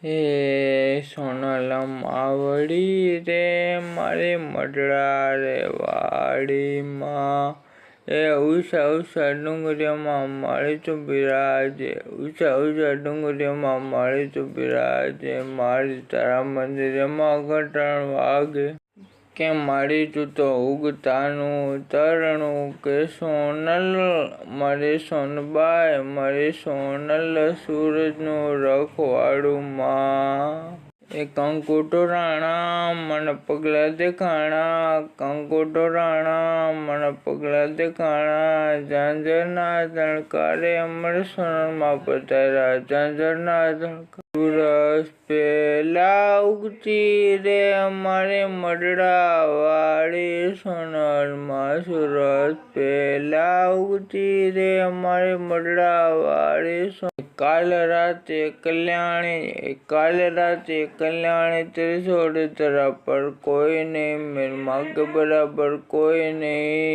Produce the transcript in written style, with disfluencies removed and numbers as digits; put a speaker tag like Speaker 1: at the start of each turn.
Speaker 1: હે સોનલમ આવડી રે મારી મઢડા રે વાડીમાં એ ઉષા ઉષા ડુંગરીમાં મારી તું બિરાજે ઉષા ઉષા ડુંગરીમાં મારી તું બિરાજે મારી તારા મંદિરમાં ઘંટણ વાગે કે મારી તું તો ઉગતાનું તરણું કે સોનલ મારી સોનબાઈ મારી સોનલ સૂરજનું રખવાડું માં એ કંકુ ટોરાણા મને પગલા દેખાણા કંકુ ટોરાણા મને પગલા દેખાણા ઝાંઝરના ધણકારે અમર સોનલમાં પધાર્યા ઝાંઝરના ધણકાર સુરજ પેલા ઉગતી રે અમારે મઢડા વાળી સોનલમાં સુરજ પેલા ઉગતી રે અમારે મઢડા વાળી કાલ રાતે કલ્યાણી તેરી છોડ તરા પર કોઈ નહીં મેર માँ के बराबर કોઈ નહીં